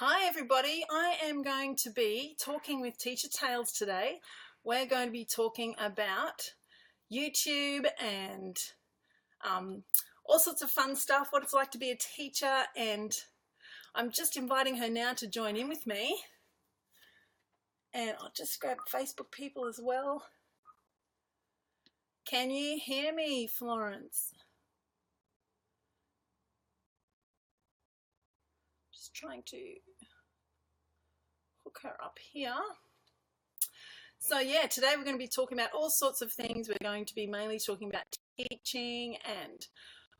Hi everybody, I am going to be talking with Teacher Tales today. We're going to be talking about YouTube and all sorts of fun stuff, what it's like to be a teacher, and I'm just inviting her now to join in with me. And I'll just grab Facebook people as well. Can you hear me, Florence? Just trying to hook her up here. So yeah, today we're going to be talking about all sorts of things. We're going to be mainly talking about teaching and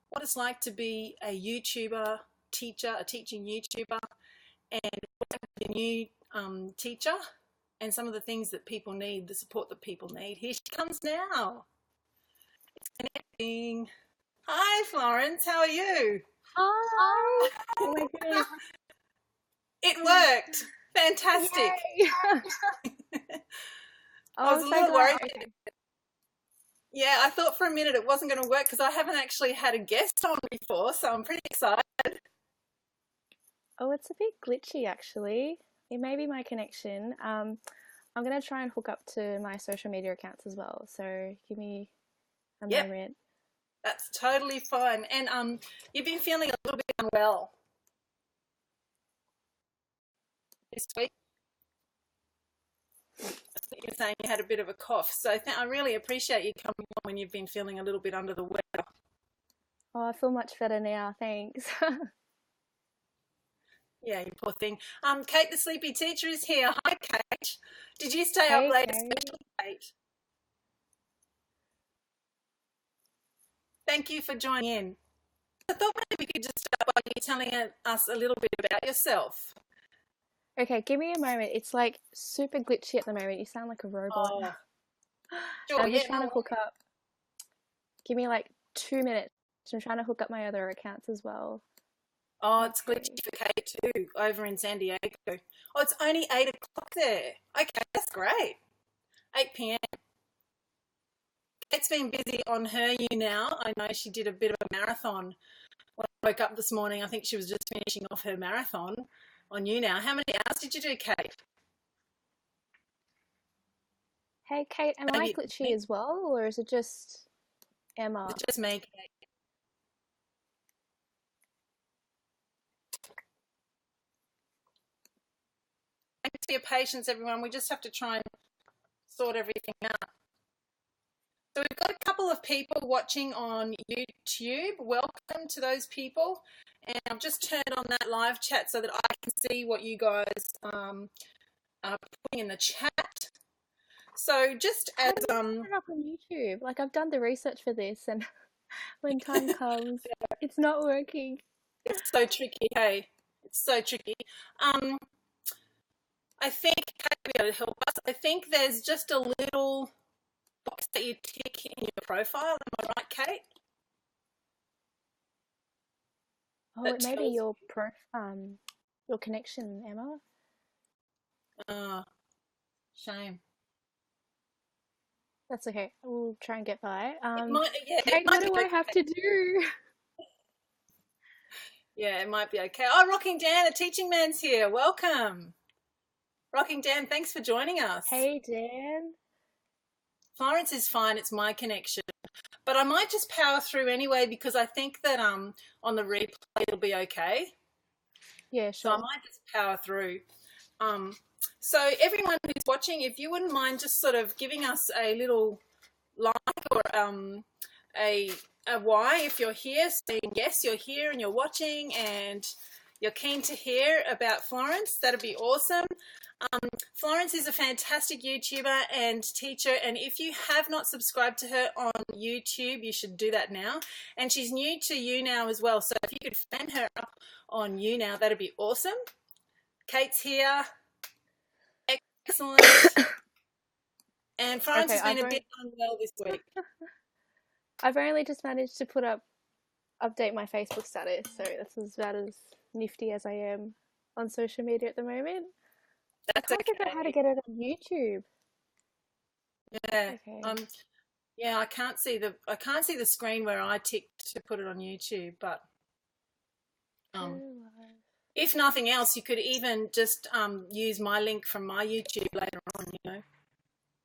what it's like to be a YouTuber teacher, a teaching YouTuber, and a new teacher, and some of the things that people need, the support that people need. Here she comes now. It's connecting. Hi Florence, how are you? Hi. Oh my goodness. It worked. Fantastic. I was a little worried. Yeah, I thought for a minute it wasn't going to work because I haven't actually had a guest on before, so I'm pretty excited. Oh, it's a bit glitchy actually. It may be my connection. I'm going to try and hook up to my social media accounts as well, so give me a moment. That's totally fine. And you've been feeling a little bit unwell this week. You're saying you had a bit of a cough, so I really appreciate you coming on when you've been feeling a little bit under the weather. Oh, I feel much better now, thanks. Yeah, you poor thing. Kate the sleepy teacher is here. Hi Kate. Did you stay up late especially, Kate? Thank you for joining in. I thought maybe we could just start by you telling us a little bit about yourself. Okay, give me a moment. It's like super glitchy at the moment. You sound like a robot. Oh. Sure, I'm just trying to hook up. Give me like 2 minutes. I'm trying to hook up my other accounts as well. Oh, it's glitchy for Kate too, over in San Diego. Oh, it's only 8 o'clock there. Okay, that's great. 8 p.m. Kate's been busy on her now. I know she did a bit of a marathon. When I woke up this morning, I think she was just finishing off her marathon on now. How many hours did you do, Kate? Hey, Kate, am I glitchy as well, or is it just Emma? It's just me, Kate. Thanks for your patience, everyone. We just have to try and sort everything out. So we've got a couple of people watching on YouTube. Welcome to those people. And I've just turned on that live chat so that I can see what you guys are putting in the chat. So just as put it up on YouTube. Like, I've done the research for this, and when time comes, it's not working. It's so tricky, hey? It's so tricky. I think Kate will be able to help us. I think there's just a little box that you tick in your profile. Am I right, Kate? Oh, it may be your connection, Emma. Shame. That's okay. We'll try and get by. Kate, what do I have to do? Yeah, it might be okay. Oh, Rocking Dan, a teaching man's here. Welcome. Rocking Dan, thanks for joining us. Hey, Dan. Florence is fine. It's my connection. But I might just power through anyway because I think that on the replay it'll be okay. Yeah, sure. So I might just power through. So everyone who's watching, if you wouldn't mind just sort of giving us a little like or a why if you're here, saying yes, you're here and you're watching and you're keen to hear about Florence, that'd be awesome. Florence is a fantastic YouTuber and teacher, and if you have not subscribed to her on YouTube, you should do that now. And she's new to now as well, so if you could fan her up on now, that'd be awesome. Kate's here. Excellent. And Florence has been a bit unwell this week. I've only just managed to update my Facebook status, so that's about as nifty as I am on social media at the moment. That's I can't figure out how to get it on YouTube. Yeah. Okay. Yeah, I can't see the screen where I ticked to put it on YouTube, but If nothing else, you could even just use my link from my YouTube later on, you know.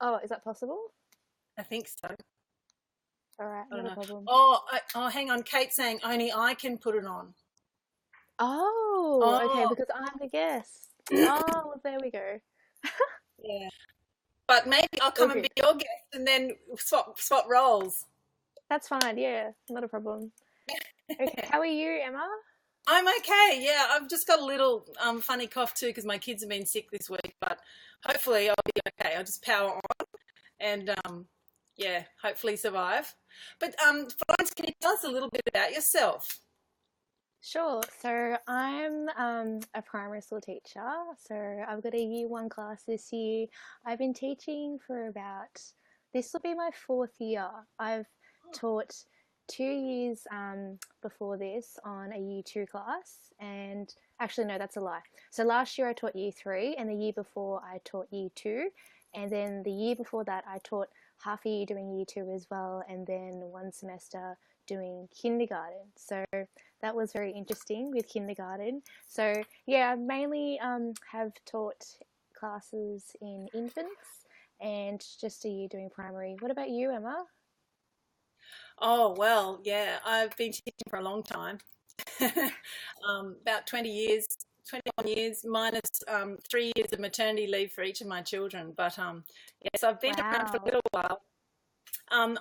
Oh, is that possible? I think so. All right, I don't not a know. problem. Oh, hang on. Kate's saying only I can put it on. Oh, okay, Oh, because I'm the guest. Oh, well, there we go. yeah. But maybe I'll All come and be good. your guest and then swap roles. That's fine. Yeah, not a problem. Okay, how are you, Emma? I'm okay. Yeah, I've just got a little funny cough too because my kids have been sick this week. But hopefully I'll be okay. I'll just power on and yeah, hopefully survive. But Florence, can you tell us a little bit about yourself? Sure. So I'm a primary school teacher. So I've got a year one class this year. I've been teaching for this will be my fourth year. I've taught 2 years before this on a year two class. And actually, no, that's a lie. So last year I taught year three, and the year before I taught year two. And then the year before that, I taught half a year doing year two as well, and then one semester doing kindergarten. So that was very interesting with kindergarten. So yeah, I mainly have taught classes in infants and just a year doing primary. What about you, Emma? Oh, well, yeah, I've been teaching for a long time. About 20 years, 21 years, minus 3 years of maternity leave for each of my children. But yes, I've been around for a Wow. little while. I'm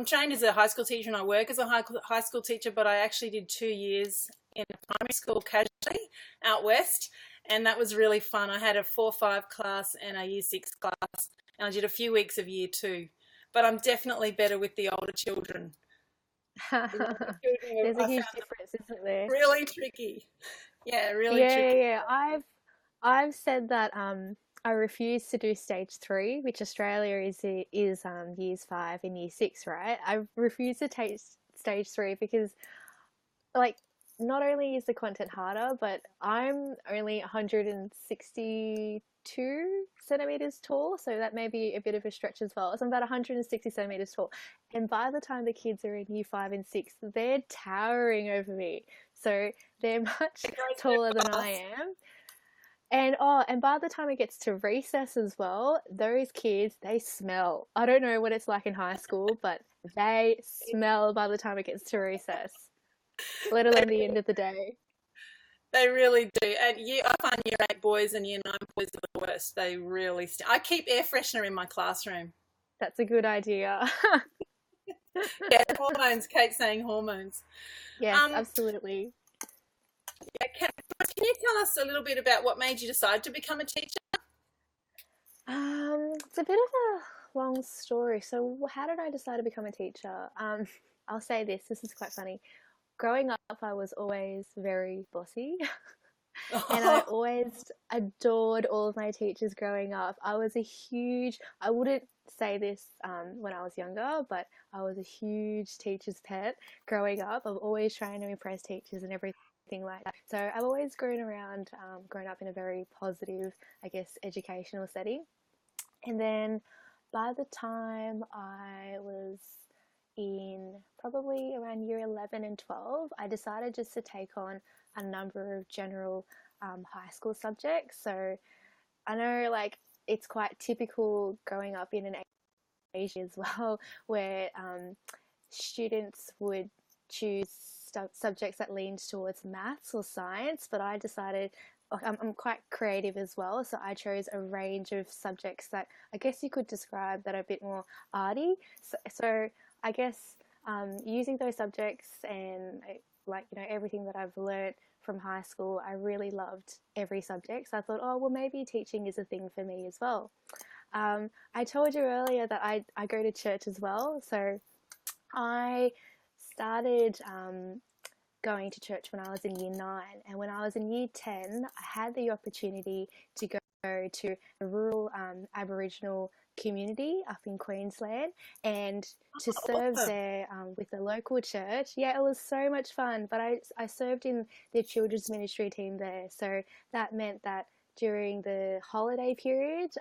trained as a high school teacher and I work as a high school teacher, but I actually did 2 years in a primary school casually out west, and that was really fun. I had a 4-5 class and a year 6 class, and I did a few weeks of year 2. But I'm definitely better with the older children. The younger children, There's a I huge found them difference, isn't there? really tricky. Yeah, really Yeah, yeah, tricky. yeah. I've said that I refuse to do stage three, which Australia is years five and year six, right? I refuse to take stage three because like not only is the content harder, but I'm only 162 centimeters tall, so that may be a bit of a stretch as well. So I'm about 160 centimeters tall, and by the time the kids are in year five and six, they're towering over me. So they're much It goes so taller than I fast. am. And by the time it gets to recess as well, those kids, they smell. I don't know what it's like in high school, but they smell by the time it gets to recess, let alone the end of the day. They really do. And I find year 8 boys and year 9 boys are the worst. They really I keep air freshener in my classroom. That's a good idea. Yeah, hormones. Kate's saying hormones. Yes, Um, absolutely. yeah, can you tell us a little bit about what made you decide to become a teacher? It's a bit of a long story. So, how did I decide to become a teacher? I'll say this. This is quite funny. Growing up, I was always very bossy. And I always adored all of my teachers growing up. I wouldn't say this when I was younger, but I was a huge teacher's pet growing up. I'm always trying to impress teachers and everything like that. So I've always grown up in a very positive, I guess, educational setting. And then by the time I was in probably around year 11 and 12, I decided just to take on a number of general high school subjects. So I know like it's quite typical growing up in an Asia as well, where students would choose subjects that leaned towards maths or science, but I decided I'm quite creative as well, so I chose a range of subjects that I guess you could describe that are a bit more arty. So I guess using those subjects and like everything that I've learnt from high school, I really loved every subject. So I thought, oh well, maybe teaching is a thing for me as well. I told you earlier that I go to church as well, so I started going to church when I was in year 9, and when I was in year 10, I had the opportunity to go to a rural Aboriginal community up in Queensland and to serve Awesome. there with the local church. Yeah, it was so much fun, but I served in the children's ministry team there, so that meant that during the holiday period,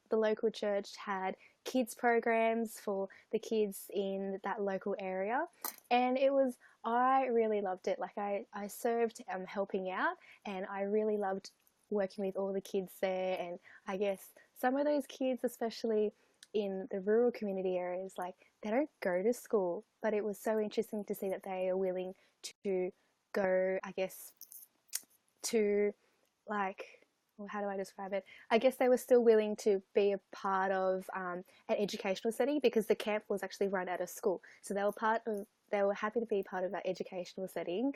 the local church had kids programs for the kids in that local area, and it was I really loved it. Like I served helping out, and I really loved working with all the kids there. And I guess some of those kids, especially in the rural community areas, like they don't go to school, but it was so interesting to see that they are willing to go, I guess, to like, well, how do I describe it? I guess they were still willing to be a part of an educational setting because the camp was actually run out of school. So they were happy to be part of that educational setting,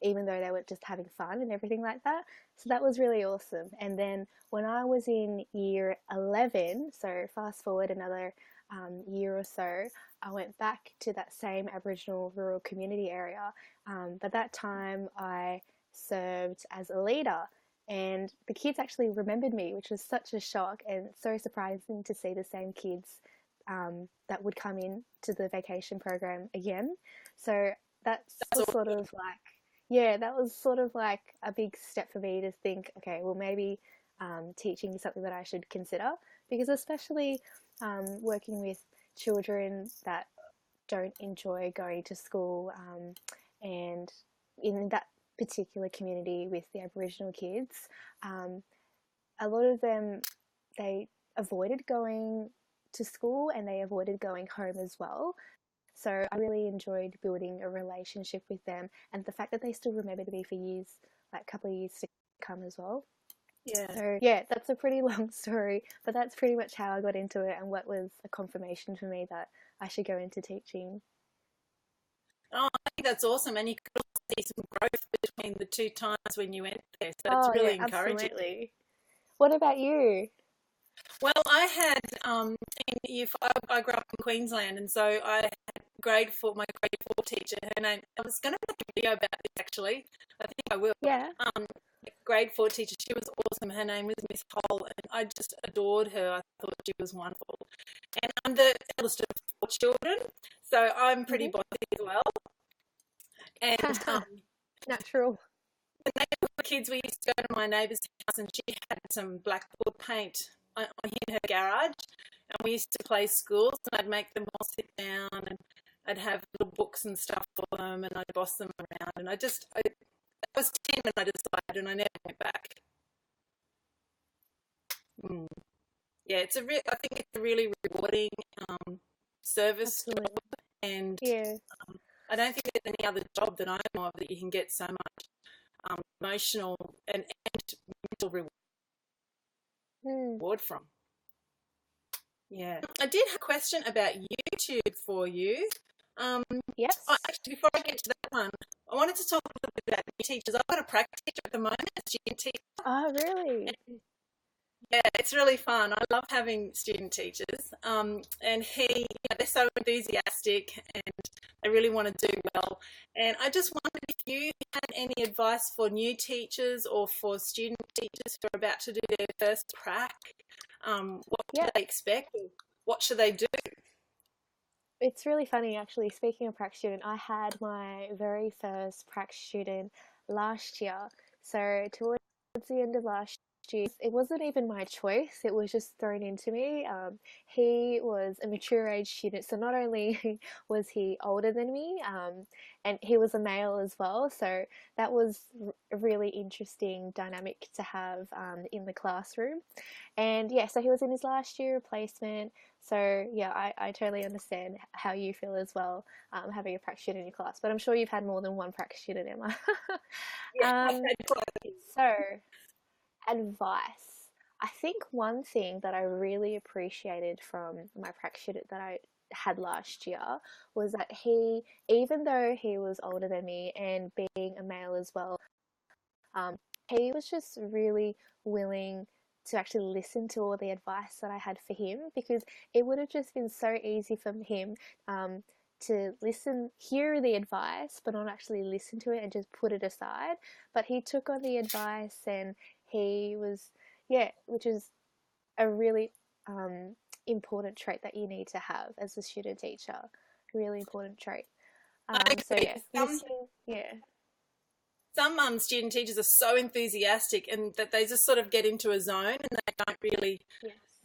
even though they were just having fun and everything like that. So that was really awesome. And then when I was in year 11, so fast forward another year or so, I went back to that same Aboriginal rural community area. But that time I served as a leader, and the kids actually remembered me, which was such a shock and so surprising to see the same kids that would come in to the vacation program again. So that was sort of like, yeah, that was sort of like a big step for me to think, okay, well, maybe teaching is something that I should consider, because especially working with children that don't enjoy going to school, and in that particular community with the Aboriginal kids, a lot of them, they avoided going to school and they avoided going home as well. So I really enjoyed building a relationship with them, and the fact that they still remembered me for years, like a couple of years to come as well. Yeah. So yeah, that's a pretty long story, but that's pretty much how I got into it and what was a confirmation for me that I should go into teaching. Oh, I think that's awesome. And you could also see some growth between the two times when you went there. So it's really encouraging. Absolutely. What about you? Well, I had I grew up in Queensland, and so I had my grade 4 teacher. Her name, I was going to make a video about this actually. I think I will. Yeah. Grade 4 teacher. She was awesome. Her name was Miss Cole, and I just adored her. I thought she was wonderful. And I'm the eldest of 4 children, so I'm pretty bossy as well. And natural. The neighbourhood kids, we used to go to my neighbour's house, and she had some blackboard paint in her garage, and we used to play schools, and I'd make them all sit down, and I'd have little books and stuff for them, and I'd boss them around, and I was 10 when I decided, and I never went back. Yeah, I think it's a really rewarding service job, and I don't think there's any other job that I know of that you can get so much emotional and mental reward from. Yeah. I did have a question about YouTube for you. Yes. Actually, before I get to that one, I wanted to talk a little bit about new teachers. I've got a practice teacher at the moment, a student teacher. Oh, really? Yeah, it's really fun. I love having student teachers. And they're so enthusiastic and they really want to do well. And I just wondered if you had any advice for new teachers or for student teachers who are about to do their first prac. What do they expect? What should they do? It's really funny, actually. Speaking of prac student, I had my very first prac student last year. So towards the end of last year, it wasn't even my choice. It was just thrown into me. He was a mature age student. So not only was he older than me, and he was a male as well. So that was a really interesting dynamic to have in the classroom. And yeah, so he was in his last year of placement. So yeah, I totally understand how you feel as well, having a prac student in your class. But I'm sure you've had more than one prac student, Emma. So, advice. I think one thing that I really appreciated from my prac student that I had last year was that he, even though he was older than me and being a male as well, he was just really willing to actually listen to all the advice that I had for him, because it would have just been so easy for him to hear the advice, but not actually listen to it and just put it aside. But he took on the advice, and he was, which is a really important trait that you need to have as a student teacher. Really important trait. Some student teachers are so enthusiastic and that they just sort of get into a zone and they don't really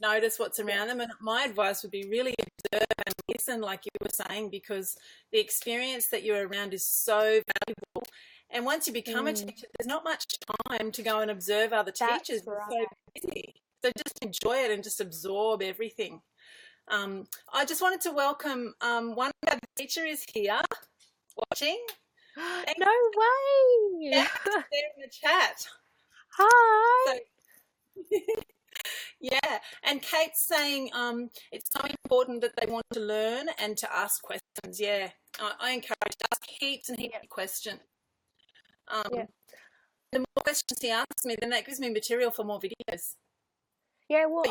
notice what's around them. And my advice would be really observe and listen, like you were saying, because the experience that you're around is so valuable. And once you become a teacher, there's not much time to go and observe other teachers. That's right. You're so busy. So just enjoy it and just absorb everything. I just wanted to welcome one of our teachers is here watching. No way! Yeah, there in the chat. Hi! So, yeah, and Kate's saying it's so important that they want to learn and to ask questions. Yeah, I encourage to ask heaps and heaps of questions. The more questions he asks me, then that gives me material for more videos. Yeah, well,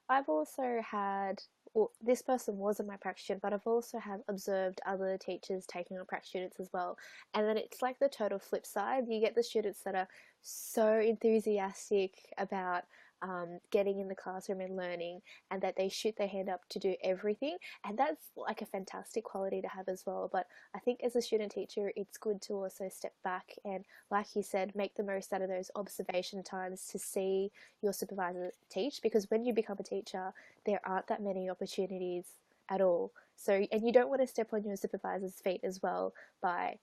I've also had, well, this person wasn't my prac student, but I've also have observed other teachers taking on prac students as well. And then it's like the total flip side. You get the students that are so enthusiastic about getting in the classroom and learning, and that they shoot their hand up to do everything. And that's like a fantastic quality to have as well. But I think as a student teacher, it's good to also step back and, like you said, make the most out of those observation times to see your supervisor teach, because when you become a teacher, there aren't that many opportunities at all. So, and you don't want to step on your supervisor's feet as well by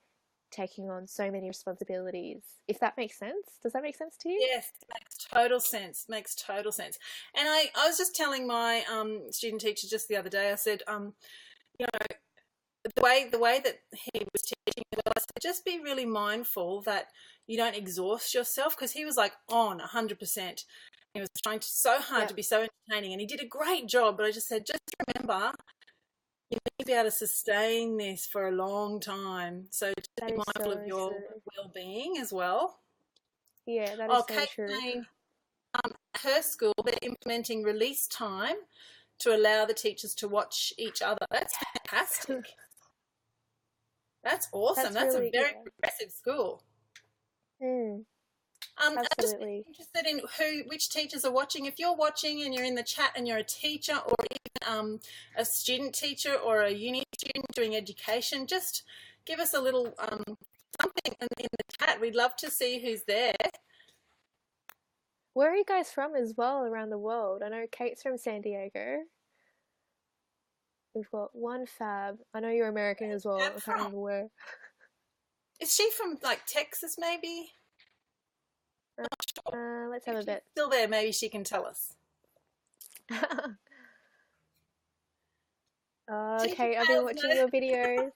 taking on so many responsibilities, if that makes sense. Does that make sense to you? Yes, makes total sense. Makes total sense. And I was just telling my student teacher just the other day, I said, you know, the way that he was teaching, I said, just be really mindful that you don't exhaust yourself, because he was like on 100%. He was trying so hard to be so entertaining, and he did a great job. But I just said, just remember, you need to be able to sustain this for a long time. So just be mindful of your well-being as well. Yeah, that is so Kate true. saying, her school, they're implementing release time to allow the teachers to watch each other. That's fantastic. That's awesome. That's really, a very progressive school. Absolutely. I'm just interested in which teachers are watching. If you're watching and you're in the chat and you're a teacher, or even a student teacher or a uni student doing education, just give us a little something in the chat. We'd love to see who's there. Where are you guys from as well around the world? I know Kate's from San Diego. We've got one Fab. I know you're American as well. I can't remember where. Is she from like Texas maybe? Let's have a bit. Still there, maybe she can tell us. Okay, I've been watching your videos.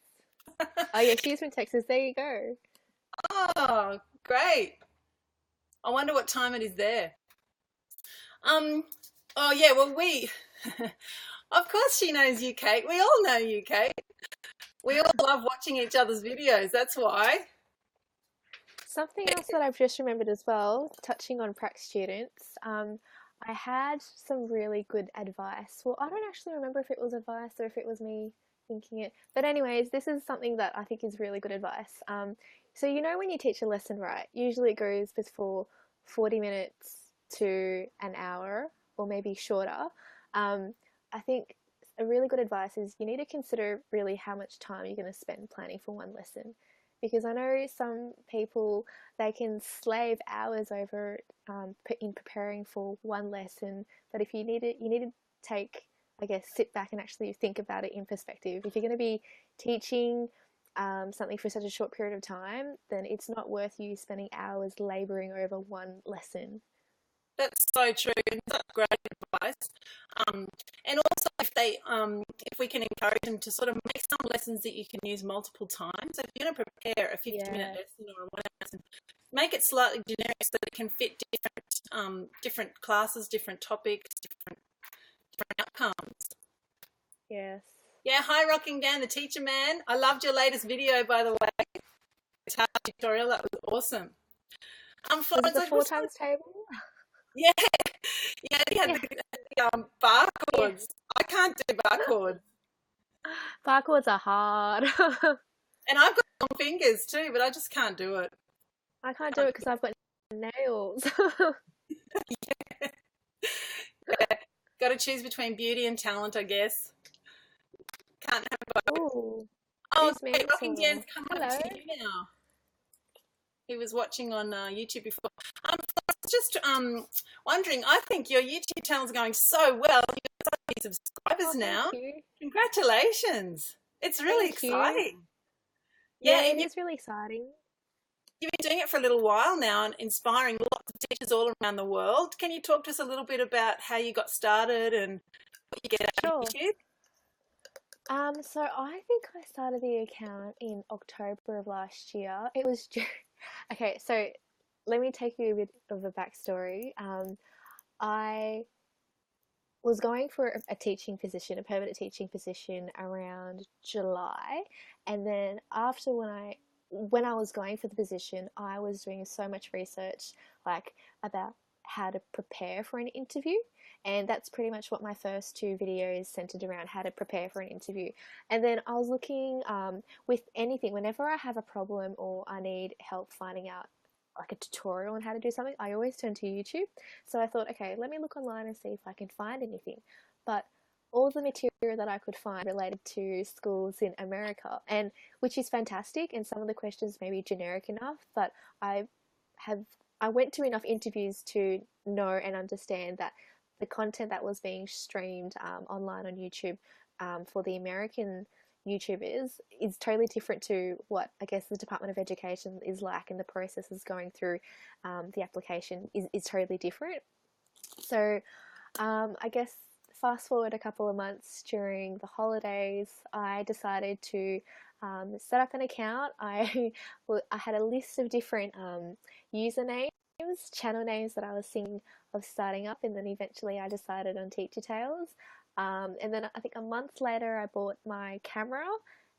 Oh yeah, she's from Texas. There you go. Oh, great. I wonder what time it is there. Oh yeah, well of course she knows you, Kate. We all know you, Kate. We all love watching each other's videos, that's why. Something else that I've just remembered as well, touching on prac students, I had some really good advice. Well, I don't actually remember if it was advice or if it was me thinking it. But anyways, this is something that I think is really good advice. So you know when you teach a lesson, right, usually it goes for 40 minutes to an hour or maybe shorter. I think a really good advice is you need to consider really how much time you're going to spend planning for one lesson. Because I know some people, they can slave hours over in preparing for one lesson. But if you need to take, I guess, sit back and actually think about it in perspective. If you're going to be teaching something for such a short period of time, then it's not worth you spending hours labouring over one lesson. That's so true. That's great advice. And also, if we can encourage them to sort of make some lessons that you can use multiple times. So if you're going to prepare a 50-minute lesson or a 1-hour lesson, make it slightly generic so that it can fit different classes, different topics, different outcomes. Yes. Yeah. Hi, Rocking Down, the teacher man. I loved your latest video, by the way. It's hard tutorial. That was awesome. Was it the 4 times table? Yeah, he had the barcodes. I can't do barcodes. Barcodes are hard. And I've got long fingers too, but I just can't do it. I can't do it because I've got nails. Yeah. Got to choose between beauty and talent, I guess. Can't have both. Ooh, Rocking Dan's come up to you now. He was watching on YouTube before. I was just wondering, I think your YouTube channel is going so well. subscribers now. Thank you. Congratulations. It's really exciting. Yeah, it is really exciting. You've been doing it for a little while now and inspiring lots of teachers all around the world. Can you talk to us a little bit about how you got started and what you get out of YouTube? So I think I started the account in October of last year. It was okay, so let me take you a bit of a backstory. I was going for a teaching position, a permanent teaching position around July, and then after when I was going for the position, I was doing so much research like about how to prepare for an interview, and that's pretty much what my first two videos centered around, how to prepare for an interview. And then I was looking with anything, whenever I have a problem or I need help finding out like a tutorial on how to do something, I always turn to YouTube. So I thought, okay, let me look online and see if I can find anything. But all the material that I could find related to schools in America, and which is fantastic, and some of the questions may be generic enough, but I went to enough interviews to know and understand that the content that was being streamed online on YouTube for the American YouTubers is totally different to what I guess the Department of Education is like, and the processes going through the application is totally different. So I guess fast forward a couple of months during the holidays, I decided to set up an account. I had a list of different usernames, channel names that I was thinking of starting up, and then eventually I decided on Teacher Tales. And then I think a month later I bought my camera,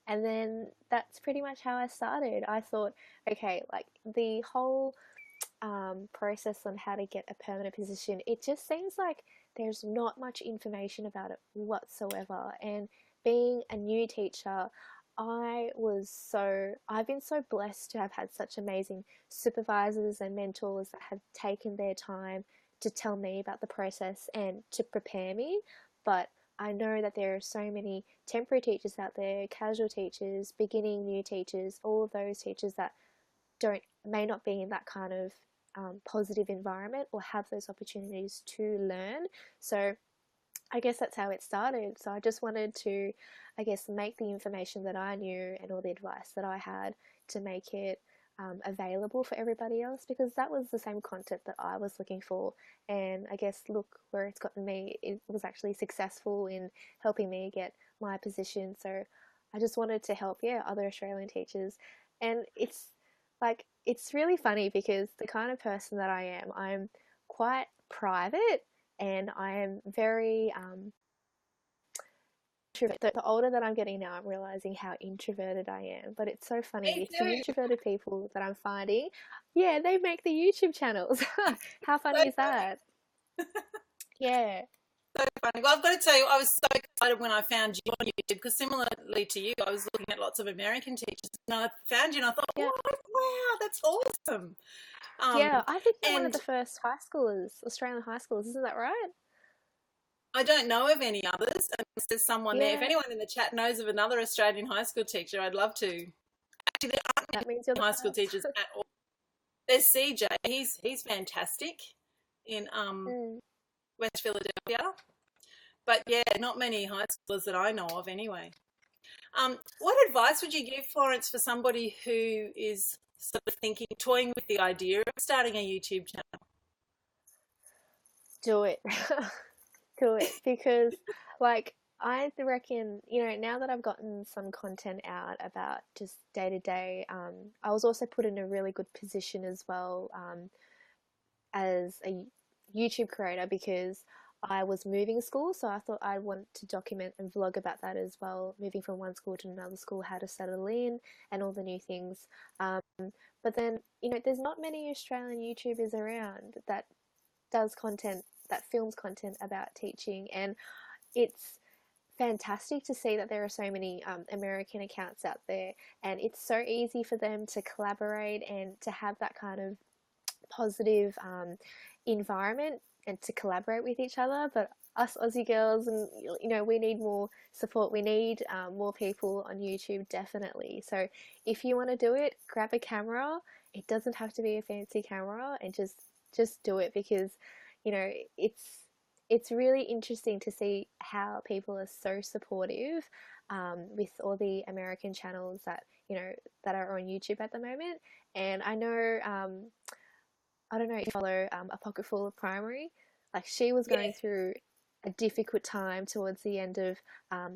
and then that's pretty much how I started. I thought, okay, like the whole process on how to get a permanent position, it just seems like there's not much information about it whatsoever. And being a new teacher, I've been so blessed to have had such amazing supervisors and mentors that have taken their time to tell me about the process and to prepare me. But I know that there are so many temporary teachers out there, casual teachers, beginning new teachers, all of those teachers that may not be in that kind of positive environment or have those opportunities to learn. So I guess that's how it started. So I just wanted to, I guess, make the information that I knew and all the advice that I had to make it available for everybody else, because that was the same content that I was looking for. And I guess look where it's gotten me. It was actually successful in helping me get my position. So I just wanted to help other Australian teachers. And it's really funny because the kind of person that I am, I'm quite private, and I am very the older that I'm getting now, I'm realizing how introverted I am. But it's so funny. It's the introverted people that I'm finding, they make the YouTube channels. How funny is that? Yeah. So funny. Well, I've got to tell you, I was so excited when I found you on YouTube, because similarly to you, I was looking at lots of American teachers, and I found you and I thought, wow, that's awesome. I think you're one of the first Australian high schoolers, isn't that right? I don't know of any others, unless there's someone there. If anyone in the chat knows of another Australian high school teacher, I'd love to. Actually, there aren't many high school teachers at all. There's CJ. He's fantastic in West Philadelphia. But not many high schoolers that I know of anyway. What advice would you give, Florence, for somebody who is sort of toying with the idea of starting a YouTube channel? Do it. Do it, because I reckon, now that I've gotten some content out about just day to day, I was also put in a really good position as well as a YouTube creator, because I was moving school, so I thought I'd want to document and vlog about that as well, moving from one school to another school, how to settle in and all the new things. But then, there's not many Australian YouTubers around that does content, that films content about teaching, and it's fantastic to see that there are so many American accounts out there, and it's so easy for them to collaborate and to have that kind of positive environment and to collaborate with each other. But us Aussie girls, and we need more support. We need more people on YouTube, definitely. So if you want to do it, grab a camera. It doesn't have to be a fancy camera, and just do it, because it's really interesting to see how people are so supportive with all the American channels that, you know, that are on YouTube at the moment. And I know, I don't know if you follow a pocket full of primary. Like, she was Yeah, going through a difficult time towards the end of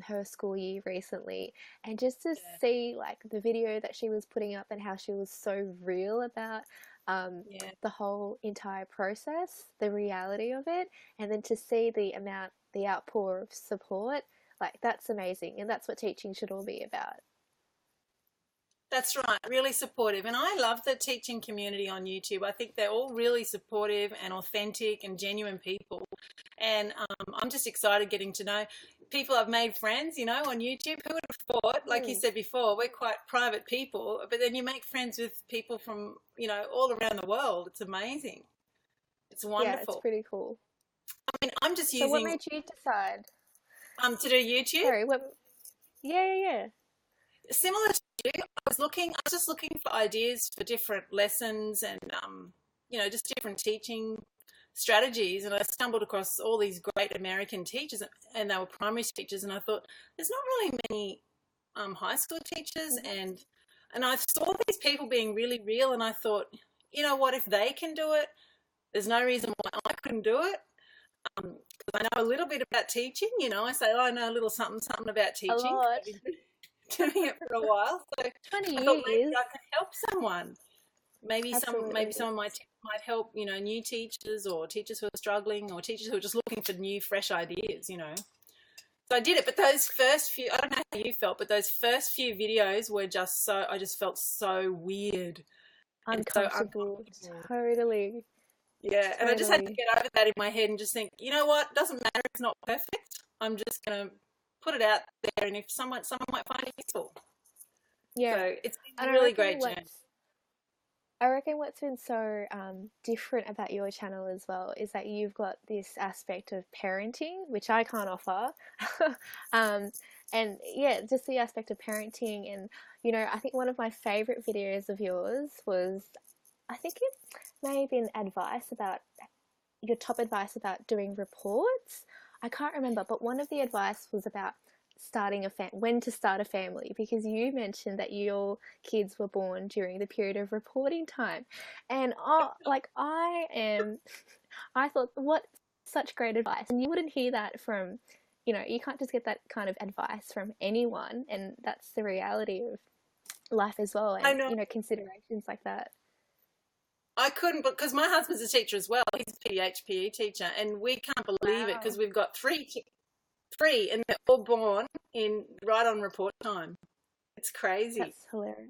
her school year recently, and just to yeah, see like the video that she was putting up and how she was so real about yeah. the whole entire process, the reality of it, and then to see the outpour of support, like that's amazing, and that's what teaching should all be about. That's right, really supportive. And I love the teaching community on YouTube. I think they're all really supportive and authentic and genuine people. And I'm just excited getting to know people. I've made friends, you know, on YouTube. Who would have thought, like you Mm. said before, we're quite private people, but then you make friends with people from, you know, all around the world. It's amazing. It's Yeah, it's wonderful. pretty cool. I mean, I'm just So what using made you decide? to do YouTube. Sorry, what? Yeah, yeah, yeah. Similar to you, I was just looking for ideas for different lessons and, you know, just different teaching strategies. And I stumbled across all these great American teachers, and they were primary teachers. And I thought, there's not really many high school teachers. Mhm. And I saw these people being really real. And I thought, you know what, if they can do it, there's no reason why I couldn't do it. Because I know a little bit about teaching, you know, I say, oh, I know a little something, something about A teaching. lot. I've been doing it for a while. So I thought 20 maybe years. I could help someone. Maybe Absolutely. some of my tips might help, you know, new teachers or teachers who are struggling or teachers who are just looking for new, fresh ideas, you know. So I did it, but those first few, I don't know how you felt, but those first few videos were just so, I just felt so weird and so Uncomfortable. uncomfortable. Totally. Yeah, and I just had to Totally. get over that in my head and just think, you know what, doesn't matter, it's not perfect. I'm just going to put it out there, and if someone might find it useful. Yeah. So it's been And a really great journey. I reckon what's been so different about your channel as well is that you've got this aspect of parenting, which I can't offer. um, and yeah, just the aspect of parenting. And, you know, I think one of my favorite videos of yours was, I think it may have been advice about your top advice about doing reports. I can't remember, but one of the advice was about when to start a family, because you mentioned that your kids were born during the period of reporting time, and like I thought, what such great advice, and you wouldn't hear that from, you know, you can't just get that kind of advice from anyone, and that's the reality of life as well, I and know. you know, considerations like that. I couldn't, because my husband's a teacher as well. He's a PE teacher, and we can't believe it because Wow, we've got three, and they're all born in right on report time. It's crazy. that's hilarious.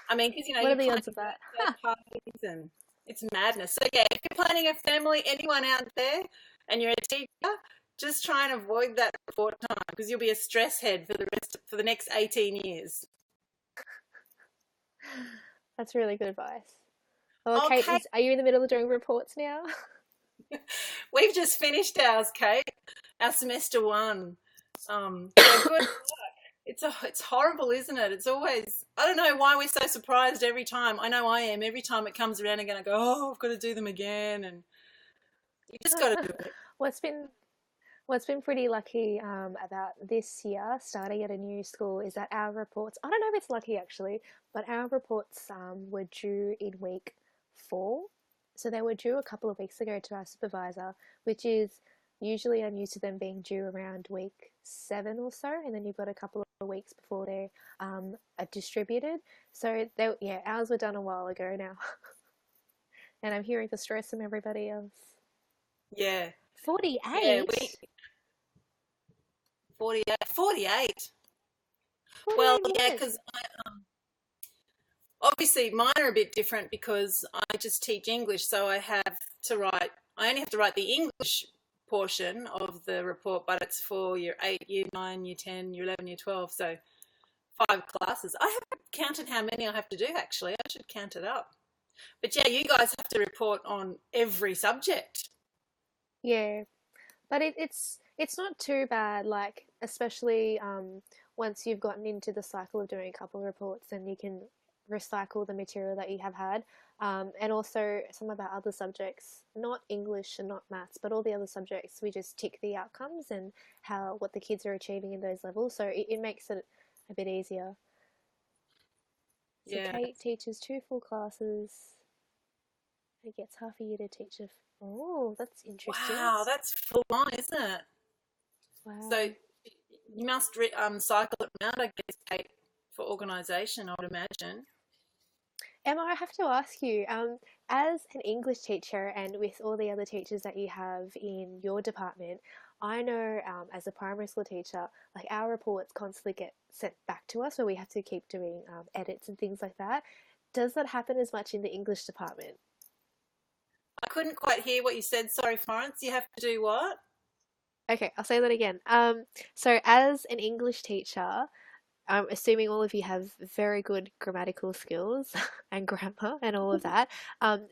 I mean, because you know What are you're the planning odds of that? birthday parties, and it's madness. So yeah, if you're planning a family, anyone out there, and you're a teacher, just try and avoid that report time because you'll be a stress head for the next 18 years. That's really good advice. Well, Kate, Okay, are you in the middle of doing reports now? we've just finished ours, Kate. Our semester one. So good. It's horrible, isn't it? It's always, I don't know why we're so surprised every time. I know I am. Every time it comes around again, I go, oh, I've got to do them again, and you just got to do it. What's been What's been pretty lucky about this year, starting at a new school, is that our reports, I don't know if it's lucky actually, but our reports were due in week 4. So they were due a couple of weeks ago to our supervisor, which is usually I'm used to them being due around week 7 or so, and then you've got a couple of weeks before they are distributed. So yeah, ours were done a while ago now. And I'm hearing the stress from everybody else. Yeah, yeah, 48? 48, 48. Well, 48 yeah, words. because obviously mine are a bit different because I just teach English, so I only have to write the English portion of the report, but it's for year 8, year 9, year 10, year 11, year 12, so 5 classes. I haven't counted how many I have to do, actually. I should count it up. But yeah, you guys have to report on every subject. Yeah, but it's not too bad. Like especially once you've gotten into the cycle of doing a couple of reports, then you can recycle the material that you have had. And also some of our other subjects, not English and not maths, but all the other subjects, we just tick the outcomes and what the kids are achieving in those levels. So it makes it a bit easier. So Yeah. Kate teaches 2 full classes. It gets half a year to teach a. Oh, that's interesting. Wow, that's full on, isn't it? Wow. So you must cycle it out, I guess, Kate, for organisation, I would imagine. Emma, I have to ask you, as an English teacher and with all the other teachers that you have in your department, I know as a primary school teacher, like our reports constantly get sent back to us where we have to keep doing edits and things like that. Does that happen as much in the English department? I couldn't quite hear what you said. Sorry, Florence. You have to do what? Okay, I'll say that again. So as an English teacher, I'm assuming all of you have very good grammatical skills and grammar and all of that.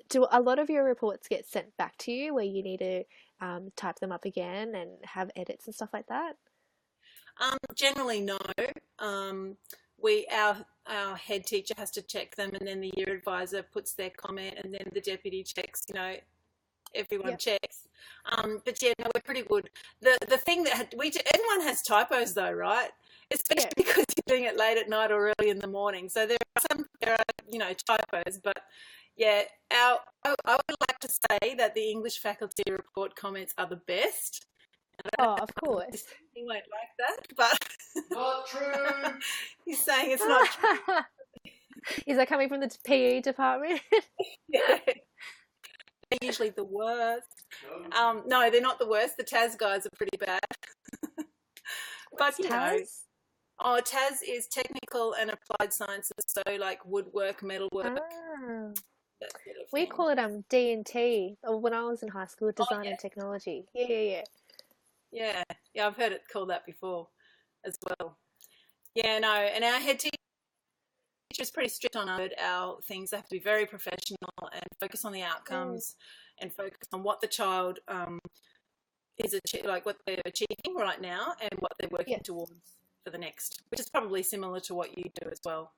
Do a lot of your reports get sent back to you where you need to type them up again and have edits and stuff like that? Generally, no. Our head teacher has to check them, and then the year advisor puts their comment, and then the deputy checks. Everyone Yep. checks. But yeah, no, we're pretty good. The thing that everyone has typos though, right? Especially because you're doing it late at night or early in the morning. So there are typos, but yeah, I would like to say that the English faculty report comments are the best. Oh, of course. He won't like that, but Not true. he's saying it's not true. Is that coming from the PE department? Yeah. They're usually the worst. No, they're not the worst. The TAS guys are pretty bad. But TAS? TAS is technical and applied sciences, so like woodwork, metalwork. Ah. That sort of We thing. call it D&T, or when I was in high school, design and technology. Yeah, I've heard it called that before as well. Yeah, no, and our head teacher is pretty strict on our things. They have to be very professional and focus on the outcomes and focus on what the child is like what they're achieving right now and what they're working towards for the next, which is probably similar to what you do as well.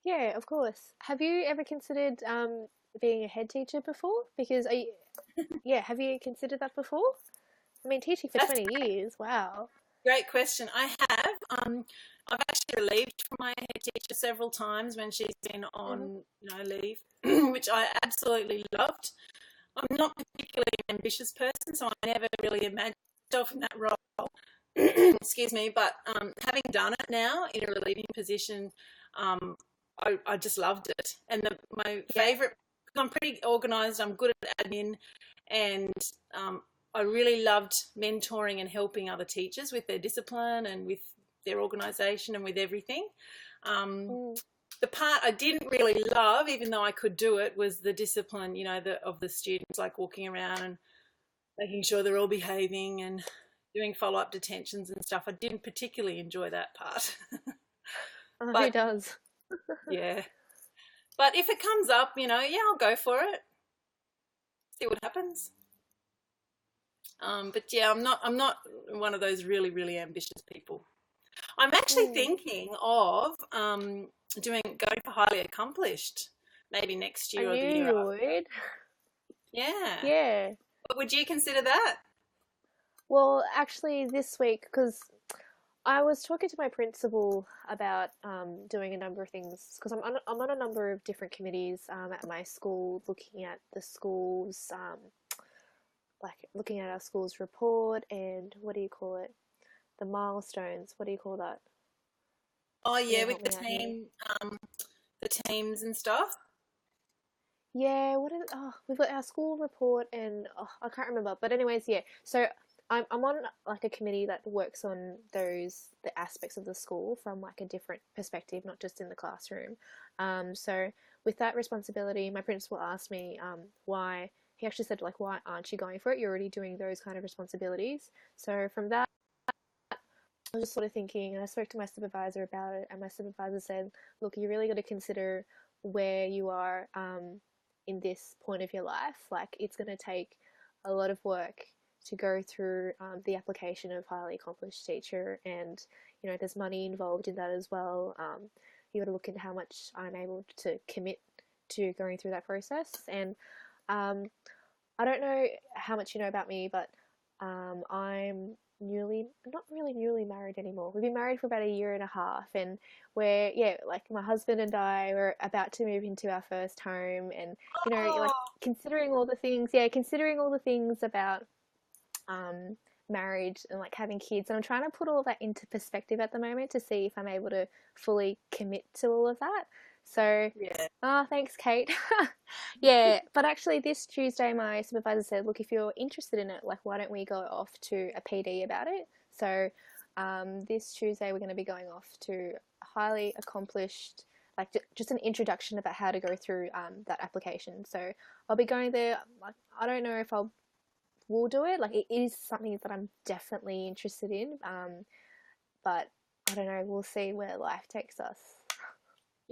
Yeah, of course. Have you ever considered being a head teacher before? Because have you considered that before? I mean, teaching for 20 years, wow. Great question. I have. I've actually relieved from my head teacher several times when she's been on leave, which I absolutely loved. I'm not particularly an ambitious person, so I never really imagined myself in that role. Excuse me, but having done it now in a relieving position, I just loved it. And my favourite, because I'm pretty organised, I'm good at admin, and I really loved mentoring and helping other teachers with their discipline and with their organisation and with everything. The part I didn't really love, even though I could do it, was the discipline, of the students, like walking around and making sure they're all behaving and doing follow-up detentions and stuff. I didn't particularly enjoy that part. Who does? Yeah. But if it comes up, I'll go for it. See what happens. But yeah, I'm not one of those really, really ambitious people. I'm actually thinking of going for highly accomplished, maybe next year or the year you after. would. Yeah. But would you consider that? Well, actually, this week, because I was talking to my principal about doing a number of things, because I'm on a number of different committees at my school, looking at the schools, like looking at our school's report and what do you call it? The milestones. What do you call that? Oh yeah, with the team, the teams and stuff. Yeah, we've got our school report and I can't remember. But anyways, yeah. So I'm on like a committee that works on the aspects of the school from like a different perspective, not just in the classroom. So with that responsibility, my principal asked me why. He actually said, like, why aren't you going for it? You're already doing those kind of responsibilities. So from that, I was just sort of thinking, and I spoke to my supervisor about it, and my supervisor said, look, you really got to consider where you are in this point of your life. Like, it's going to take a lot of work to go through the application of highly accomplished teacher, and, there's money involved in that as well. you got to look into how much I'm able to commit to going through that process. And I don't know how much you know about me, but I'm not really newly married anymore. We've been married for about 1.5 years, and we're, yeah, like my husband and I were about to move into our first home, and like Oh, considering all the things about marriage and like having kids, and I'm trying to put all that into perspective at the moment to see if I'm able to fully commit to all of that. So, yeah. thanks, Kate. Yeah, but actually, this Tuesday, my supervisor said, "Look, if you're interested in it, like, why don't we go off to a PD about it?" So, this Tuesday, we're going to be going off to a highly accomplished, like, just an introduction about how to go through that application. So, I'll be going there. Like, I don't know if will do it. Like, it is something that I'm definitely interested in. But I don't know. We'll see where life takes us.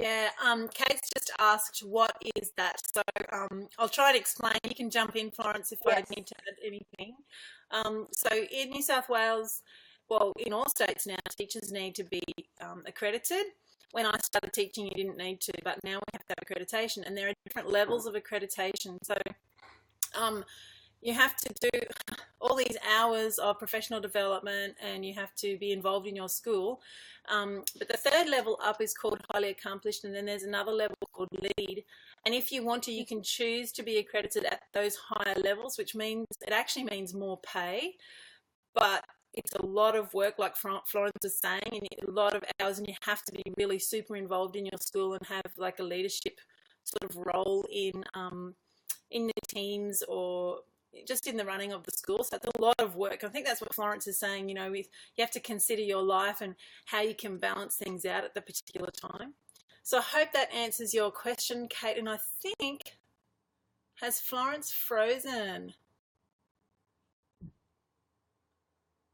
Yeah, Kate's just asked, what is that? So I'll try to explain. You can jump in, Florence, if I Yes. need to add anything. So in New South Wales, well, in all states now, teachers need to be accredited. When I started teaching, you didn't need to, but now we have to have accreditation, and there are different levels of accreditation. So you have to do all these hours of professional development, and you have to be involved in your school. But the third level up is called highly accomplished, and then there's another level called lead. And if you want to, you can choose to be accredited at those higher levels, which means it actually means more pay, but it's a lot of work, like Florence was saying, and a lot of hours, and you have to be really super involved in your school and have like a leadership sort of role in the teams or just in the running of the school. So it's a lot of work. I think that's what Florence is saying, you have to consider your life and how you can balance things out at the particular time. So I hope that answers your question, Kate. And I think, has Florence frozen?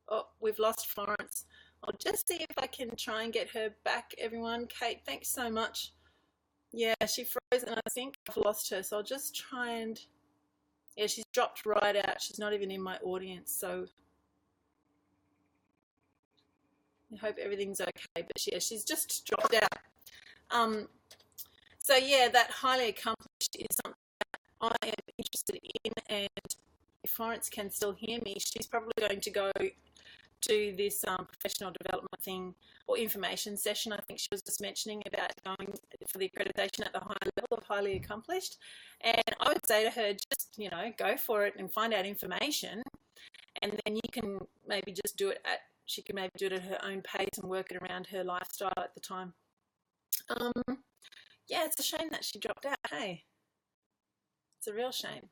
Oh, we've lost Florence. I'll just see if I can try and get her back, everyone. Kate, thanks so much. Yeah, she froze, and I think I've lost her. So I'll just try and... Yeah, she's dropped right out. She's not even in my audience, so I hope everything's okay. But yeah, she's just dropped out. So yeah, that highly accomplished is something that I am interested in, and if Florence can still hear me, she's probably going to go to this professional development thing or information session. I think she was just mentioning about going for the accreditation at the high level of highly accomplished. And I would say to her, just, go for it and find out information. And then you can maybe just she can maybe do it at her own pace and work it around her lifestyle at the time. Yeah, it's a shame that she dropped out. Hey, it's a real shame.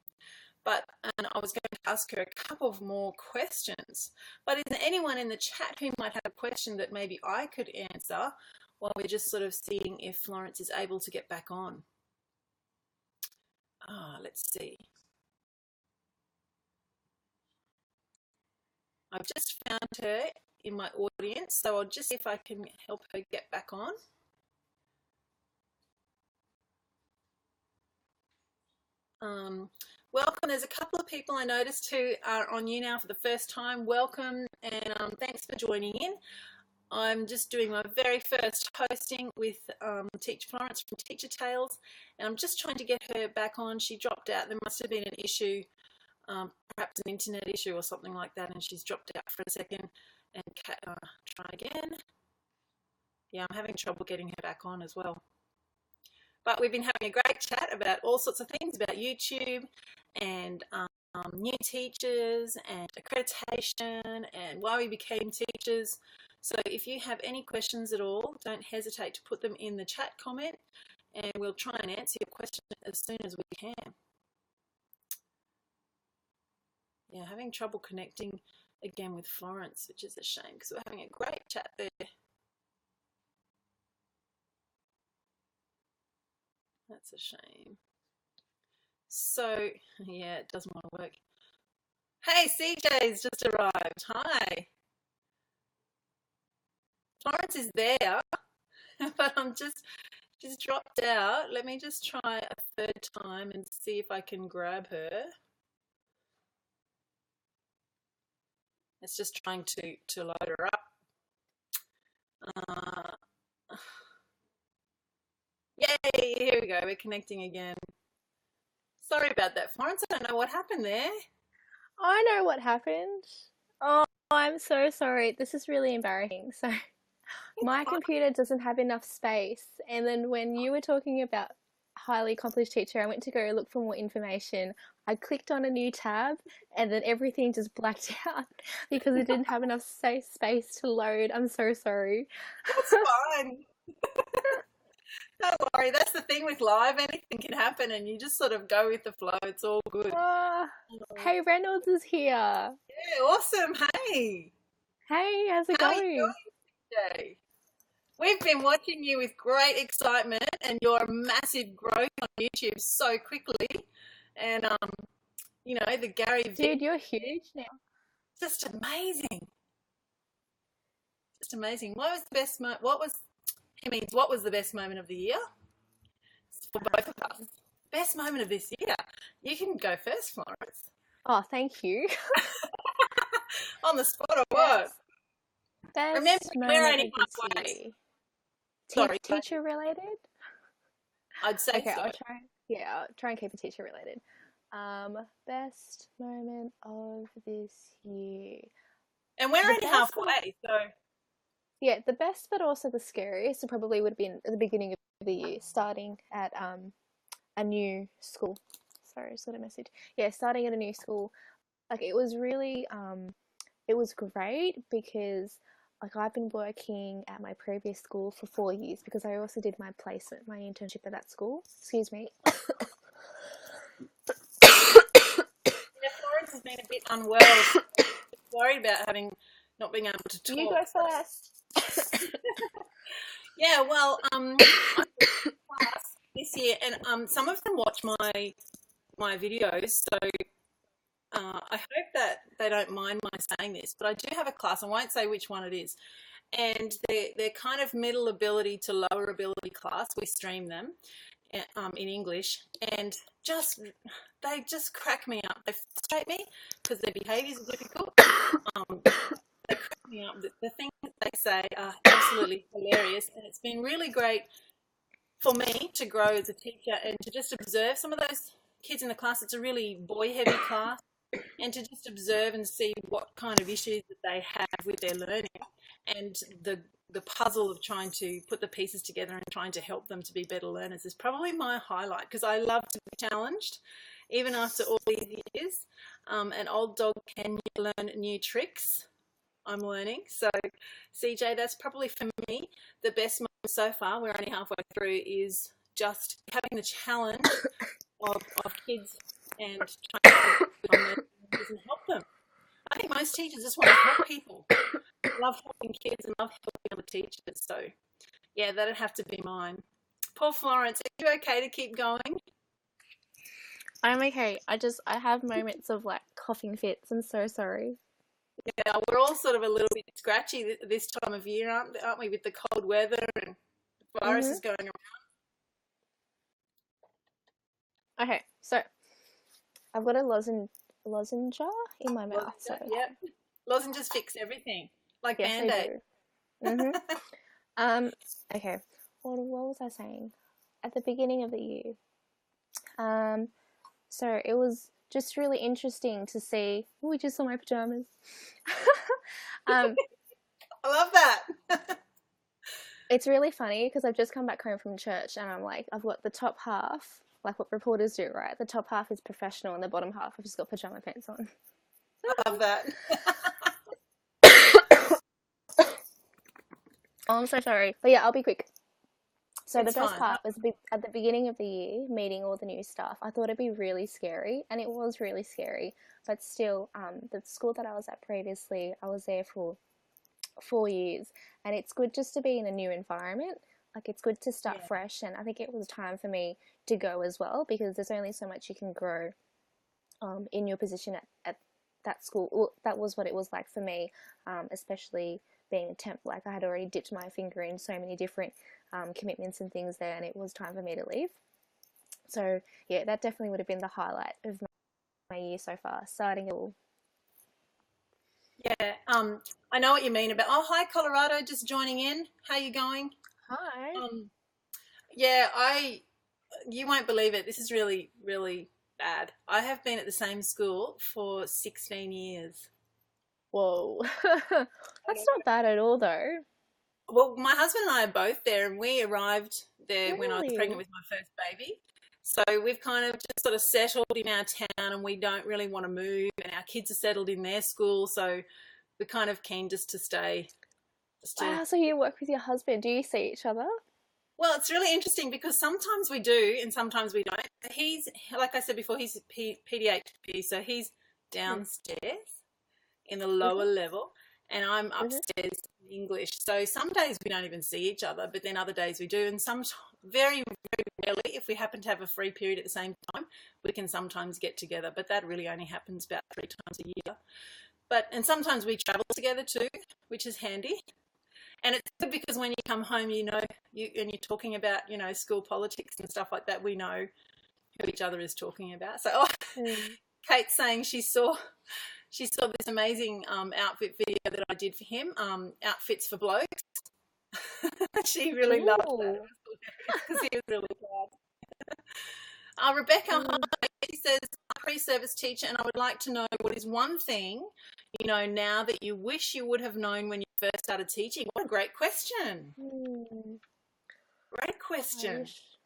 And I was going to ask her a couple of more questions. But is there anyone in the chat who might have a question that maybe I could answer while we're just sort of seeing if Florence is able to get back on? Let's see. I've just found her in my audience, so I'll just see if I can help her get back on. Welcome. There's a couple of people I noticed who are on you now for the first time. Welcome, and thanks for joining in. I'm just doing my very first hosting with Teacher Florence from Teacher Tales, and I'm just trying to get her back on. She dropped out. There must have been an issue, perhaps an internet issue or something like that, and she's dropped out for a second. And try again. Yeah, I'm having trouble getting her back on as well. But we've been having a great chat about all sorts of things, about YouTube and new teachers and accreditation and why we became teachers. So if you have any questions at all, don't hesitate to put them in the chat comment, and we'll try and answer your question as soon as we can. Yeah, having trouble connecting again with Florence, which is a shame because we're having a great chat there. That's a shame. So, yeah, it doesn't want to work. Hey, CJ's just arrived. Hi. Florence is there, but she's dropped out. Let me just try a third time and see if I can grab her. It's just trying to load her up. Yay! Here we go. We're connecting again. Sorry about that, Florence. I don't know what happened there. I know what happened. Oh, I'm so sorry. This is really embarrassing. So, my computer doesn't have enough space. And then when you were talking about highly accomplished teacher, I went to go look for more information. I clicked on a new tab and then everything just blacked out because it didn't have enough space to load. I'm so sorry. That's fine. Don't worry. That's the thing with live. Anything can happen and you just sort of go with the flow. It's all good. Hey, Reynolds is here. Yeah, awesome. Hey. Hey, how's it How are you going? doing today? We've been watching you with great excitement and your massive growth on YouTube so quickly. And, you know, the Gary Dude, you're huge now. just amazing. Just amazing. What was the best what was the best moment of the year? For both of us. Best moment of this year. You can go first, Florence. Oh, thank you. On the spot or what? Best Remember, we're moment only of this halfway. year. Sorry. Teacher related? I'd say Okay, so. I'll try and keep it teacher related. Best moment of this year. And we're The only best halfway, so Yeah, the best but also the scariest probably would have been at the beginning of the year, starting at a new school. Sorry, I just got a message. Yeah, starting at a new school. Like it was really it was great because like I've been working at my previous school for 4 years because I also did my placement, my internship at that school. Excuse me. yeah, Florence has been a bit unwell. Worried about not being able to talk. You go first. Yeah, well, I took class this year, and some of them watch my videos, so I hope that they don't mind my saying this. But I do have a class. I won't say which one it is, and they're kind of middle ability to lower ability class. We stream them in English, and they just crack me up. They frustrate me because their behaviours are difficult. They crack me up. The things that they say are absolutely hilarious, and it's been really great for me to grow as a teacher and to just observe some of those kids in the class. It's a really boy-heavy class, and to just observe and see what kind of issues that they have with their learning and the puzzle of trying to put the pieces together and trying to help them to be better learners is probably my highlight because I love to be challenged even after all these years. An old dog can learn new tricks. I'm learning. So, CJ, that's probably for me the best moment so far. We're only halfway through. Is just having the challenge of kids and trying to help them. I think most teachers just want to help people. Love helping kids and love helping other teachers. So, yeah, that'd have to be mine. Poor Florence, are you okay to keep going? I'm okay. I have moments of like coughing fits. I'm so sorry. Yeah, we're all sort of a little bit scratchy this time of year, aren't we, with the cold weather and the viruses going around? Okay, so I've got a lozenge in my mouth. So Yep. Lozenges fix everything, like yes, Band-Aid. Okay. What was I saying? At the beginning of the year. So it was just really interesting to see. Oh, we just saw my pajamas. I love that. It's really funny because I've just come back home from church and I'm like, I've got the top half, like what reporters do, right? The top half is professional and the bottom half I've just got pajama pants on. I love that. Oh, I'm so sorry. But yeah, I'll be quick. So It's the best fine. part was at the beginning of the year, meeting all the new staff. I thought it'd be really scary, and it was really scary. But still, the school that I was at previously, I was there for 4 years, and it's good just to be in a new environment. Like it's good to start fresh, and I think it was time for me to go as well because there's only so much you can grow in your position at that school. Well, that was what it was like for me, especially being a temp. Like I had already dipped my finger in so many different commitments and things there, and it was time for me to leave. So yeah, that definitely would have been the highlight of my year so far, starting it all. Yeah, I know what you mean about. Oh, hi, Colorado, just joining in. How you going? Hi. Yeah, you won't believe it. This is really, really bad. I have been at the same school for 16 years. Whoa. That's not bad at all, though. Well, my husband and I are both there, and we arrived there when I was pregnant Really? with my first baby. So we've kind of just sort of settled in our town, and we don't really want to move, and our kids are settled in their school, so we're kind of keen just to stay, just to. Wow, so you work with your husband. Do you see each other? Well, it's really interesting because sometimes we do and sometimes we don't. He's, like I said before, he's PDHP, so he's Mm. downstairs in the Mhm. lower level, and I'm Mhm. upstairs in English. So some days we don't even see each other, but then other days we do. And some very, very rarely, if we happen to have a free period at the same time, we can sometimes get together. But that really only happens about 3 times a year. And sometimes we travel together too, which is handy. And it's good because when you come home, and you're talking about, school politics and stuff like that, we know who each other is talking about. So, Mm. Kate's saying she saw this amazing outfit video that I did for him, outfits for blokes. She really loved that. It Ooh. was hilarious because he was really bad. Rebecca, Mm. hi. She says, I'm a pre-service teacher, and I would like to know what is one thing you know now that you wish you would have known when you first started teaching. What a great question. Mm. Great I question. wish.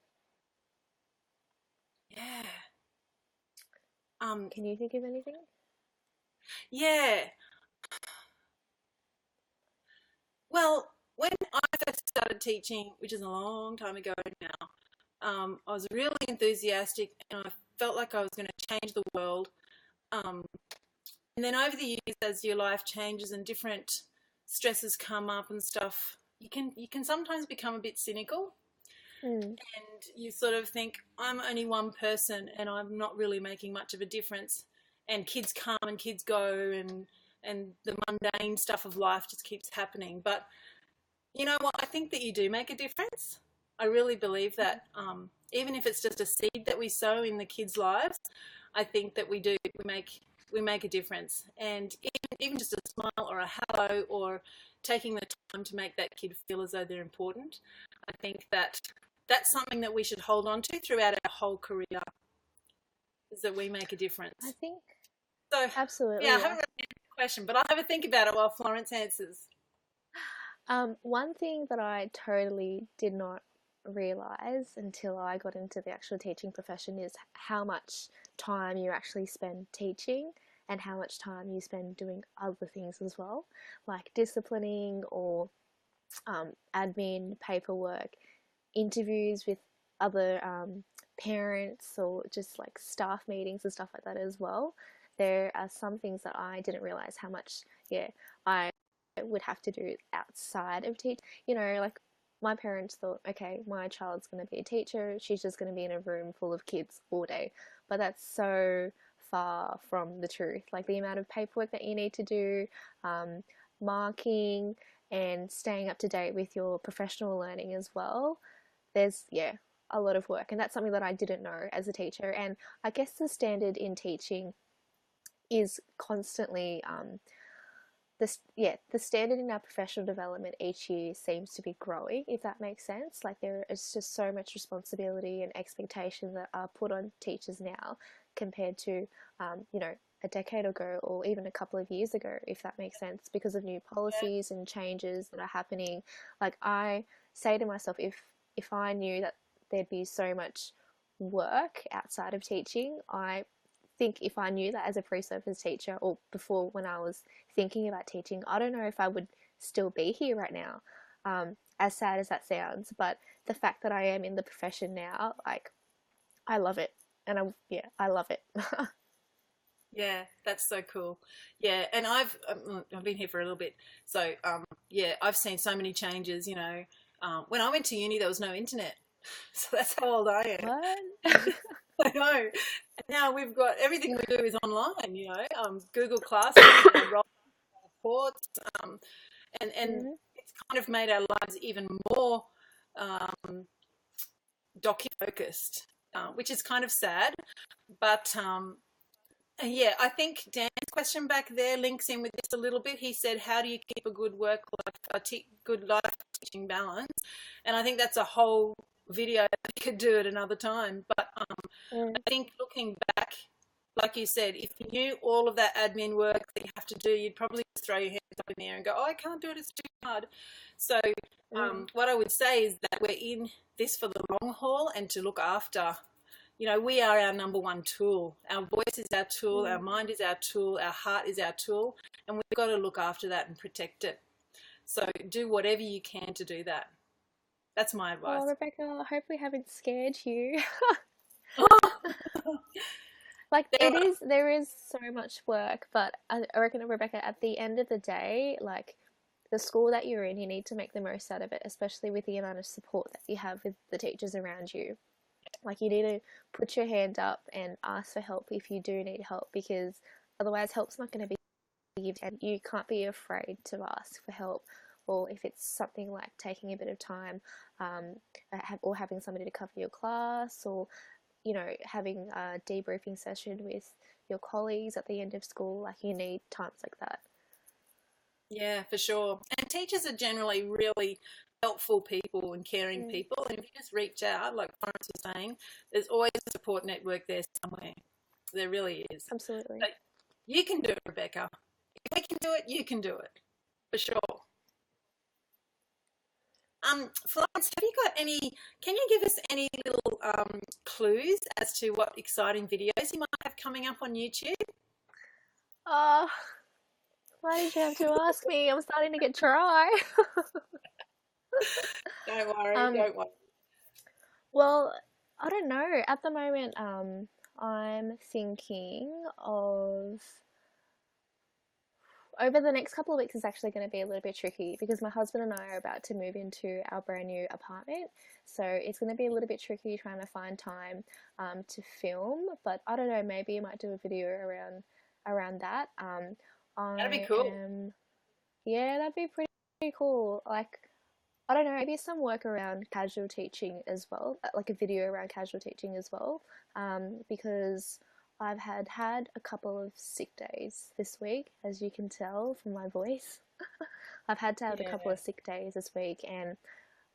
Yeah. Um, Can you think of anything? yeah. Well, when I first started teaching, which is a long time ago now, I was really enthusiastic and I felt like I was going to change the world. Um, and then over the years, as your life changes and different stresses come up and stuff, you can sometimes become a bit cynical, Mm. and you sort of think, I'm only one person and I'm not really making much of a difference. And kids come and kids go, and the mundane stuff of life just keeps happening. But you know what? I think that you do make a difference. I really believe that. Even if it's just a seed that we sow in the kids' lives, I think that we do. We make a difference. And even just a smile or a hello or taking the time to make that kid feel as though they're important, I think that that's something that we should hold on to throughout our whole career, is that we make a I difference. think So, yeah, I absolutely. haven't Yeah. really answered the question, but I'll have a think about it while Florence answers. One thing that I totally did not realize until I got into the actual teaching profession is how much time you actually spend teaching and how much time you spend doing other things as well, like disciplining or admin, paperwork, interviews with other parents, or just like staff meetings and stuff like that as well. There are some things that I didn't realize how much, yeah, I would have to do outside of teach. Like my parents thought, okay, my child's going to be a teacher. She's just going to be in a room full of kids all day. But that's so far from the truth. Like the amount of paperwork that you need to do, um, marking, and staying up to date with your professional learning as well. There's, yeah, a lot of work. And that's something that I didn't know as a teacher. And I guess the standard in teaching is constantly the standard in our professional development each year seems to be growing, if that makes sense. Like there is just so much responsibility and expectation that are put on teachers now compared to a decade ago or even a couple of years ago, if that makes sense, because of new Yeah. policies and changes that are happening. Like I say to myself, if I knew that there'd be so much work outside of teaching, I think if I knew that as a pre-service teacher or before when I was thinking about teaching, I don't know if I would still be here right now. As sad as that sounds, but the fact that I am in the profession now, like, I love it, and I love it. Yeah, that's so cool. Yeah, and I've been here for a little bit, so yeah, I've seen so many changes. When I went to uni, there was no internet, so that's how old I am. What? And I know. And now we've got everything we do is online. Google Classroom, roll reports, and Mhm. it's kind of made our lives even more docu focused, which is kind of sad, but yeah, I think Dan's question back there links in with this a little bit. He said, "How do you keep a good work life, good life teaching balance?" And I think that's a whole video, we could do it another time. But Mm. I think looking back, like you said, if you knew all of that admin work that you have to do, you'd probably just throw your hands up in the air and go, oh, I can't do it, it's too hard. So what I would say is that we're in this for the long haul and to look after. You know, we are our number one tool. Our voice is our tool, our mind is our tool, our heart is our tool, and we've got to look after that and protect it. So do whatever you can to do that. That's my advice. Oh, Rebecca, I hope we haven't scared you. Like, there is so much work, but I reckon, Rebecca, at the end of the day, like, the school that you're in, you need to make the most out of it, especially with the amount of support that you have with the teachers around you. Like, you need to put your hand up and ask for help if you do need help, because otherwise help's not going to be given, and you can't be afraid to ask for help. Or if it's something like taking a bit of time, or having somebody to cover your class, or, you know, having a debriefing session with your colleagues at the end of school, like, you need times like that. Yeah, for sure. And teachers are generally really helpful people and caring people. And if you just reach out, like Florence was saying, there's always a support network there somewhere. There really is. Absolutely. But you can do it, Rebecca. If we can do it, you can do it. For sure. Florence, have you got any, can you give us any little clues as to what exciting videos you might have coming up on YouTube? Oh, why did you have to ask me? I'm starting to get dry. Don't worry, don't worry. Well, I don't know. At the moment, I'm thinking of, over the next couple of weeks is actually going to be a little bit tricky because my husband and I are about to move into our brand new apartment. So it's going to be a little bit tricky trying to find time to film. But I don't know, maybe I might do a video around that. That'd be cool. Yeah, that'd be pretty cool. Like, I don't know, maybe some work around casual teaching as well, like a video around casual teaching as well, because I've had a couple of sick days this week, as you can tell from my voice. I've had to have a couple of sick days this week, and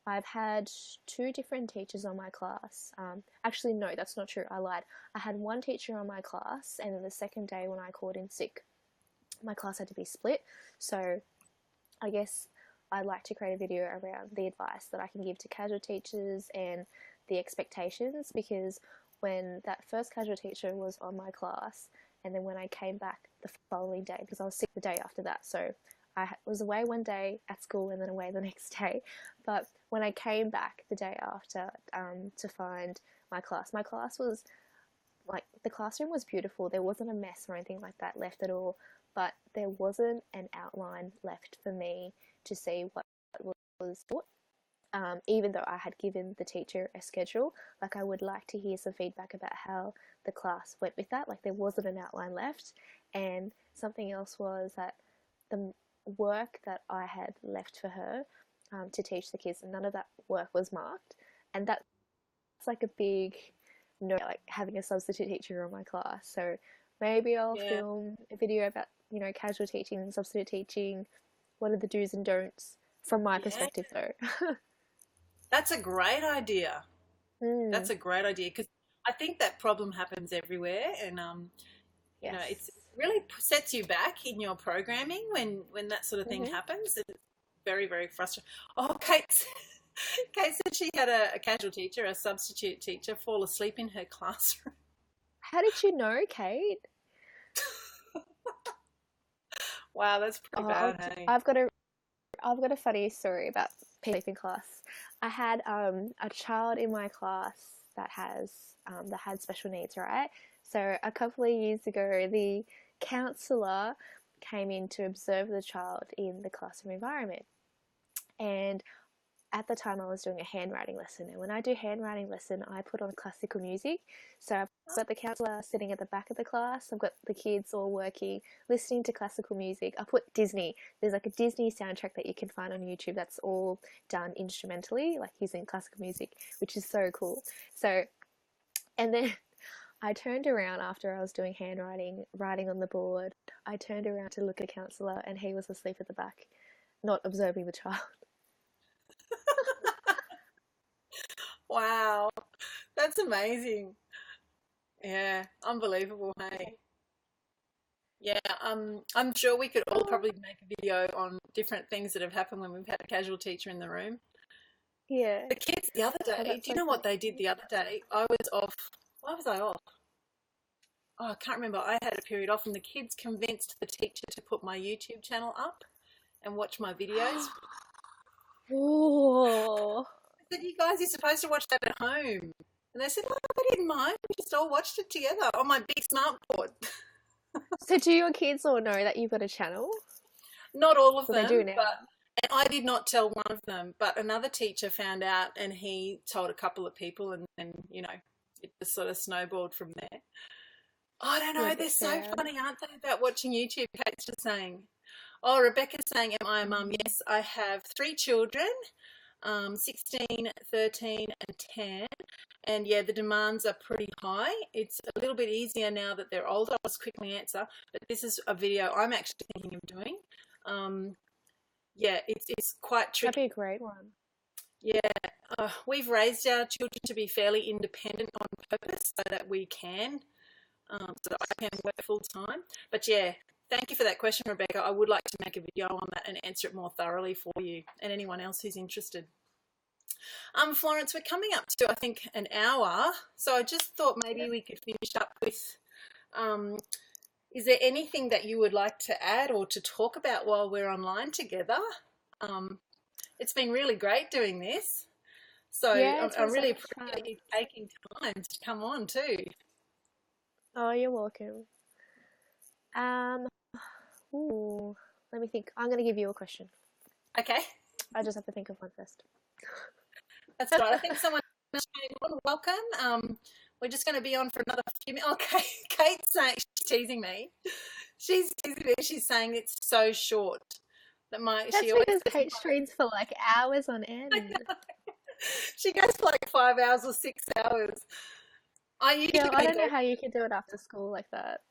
I've had 2 different teachers on my class. Actually, no, that's not true. I lied. I had one teacher on my class, and then the second day when I called in sick, my class had to be split. So I guess I'd like to create a video around the advice that I can give to casual teachers and the expectations, because when that first casual teacher was on my class, and then when I came back the following day, because I was sick the day after that, so I was away one day at school and then away the next day, but when I came back the day after to find my class was, like, the classroom was beautiful. There wasn't a mess or anything like that left at all, but there wasn't an outline left for me to see what was taught. Even though I had given the teacher a schedule, like, I would like to hear some feedback about how the class went with that. Like, there wasn't an outline left. And something else was that the work that I had left for her to teach the kids, none of that work was marked. And that's like a big no, like having a substitute teacher on my class. So maybe I'll film a video about, you know, casual teaching, substitute teaching, what are the do's and don'ts from my perspective though. That's a great idea. That's a great idea, because I think that problem happens everywhere, and you know, it really sets you back in your programming when that sort of thing happens. It's very, very frustrating. Oh, Kate said she had a casual teacher, a substitute teacher, fall asleep in her classroom. How did you know, Kate? Wow, that's pretty bad. Hey? I've got a funny story about sleep in class. I had a child in my class that had special needs, right? So a couple of years ago, the counsellor came in to observe the child in the classroom environment. And at the time I was doing a handwriting lesson, and when I do handwriting lesson, I put on classical music. So I've got the counsellor sitting at the back of the class, I've got the kids all working, listening to classical music. I put Disney. There's like a Disney soundtrack that you can find on YouTube that's all done instrumentally, like using classical music, which is so cool. So, and then I turned around after I was doing handwriting, writing on the board. I turned around to look at the counsellor, and he was asleep at the back, not observing the child. Wow, that's amazing. Yeah, unbelievable, hey. Yeah, I'm sure we could all probably make a video on different things that have happened when we've had a casual teacher in the room. Yeah. The kids the other Oh, day, that's do you so know what funny. they did the other day? I was off. Why was I off? Oh, I can't remember. I had a period off, and the kids convinced the teacher to put my YouTube channel up and watch my videos. Oh, I said, "You guys, you're supposed to watch that at home." And they said, "Oh, I didn't mind. We just all watched it together on my big smart board." so do your kids all know that you've got a channel? Not all of Well, they do them, now. but and I did not tell one of them, but another teacher found out and he told a couple of people and you know, it just sort of snowballed from there. I don't You're know, a they're bit so sad. funny, aren't they, about watching YouTube? Kate's just saying. Oh, Rebecca's saying, am I a mum? Mm. Yes, I have 3 children, 16, 13 and 10. And yeah, the demands are pretty high. It's a little bit easier now that they're older. I'll just quickly answer. But this is a video I'm actually thinking of doing. Yeah, it's quite That'd tricky. be a great one. Yeah, we've raised our children to be fairly independent on purpose so that we can, so that I can work full time. But yeah, thank you for that question, Rebecca. I would like to make a video on that and answer it more thoroughly for you and anyone else who's interested. Florence, we're coming up to, I think, an hour. So I just thought maybe we could finish up with, is there anything that you would like to add or to talk about while we're online together? It's been really great doing this. So Yeah, I it's been so really much fun. appreciate you taking time to come on too. Oh, you're welcome. Um, ooh, let me think. I'm gonna give you a question. Okay, I just have to think of one first. that's right. I think someone else came on. Welcome. We're just going to be on for another few minutes. Okay, Kate's saying, she's teasing me. She's teasing me. She's saying it's so short. She That's always because says Kate streams for like hours on end. she goes for like 5 hours or 6 hours. I Yeah, usually I only don't go. know how you can do it after school like that.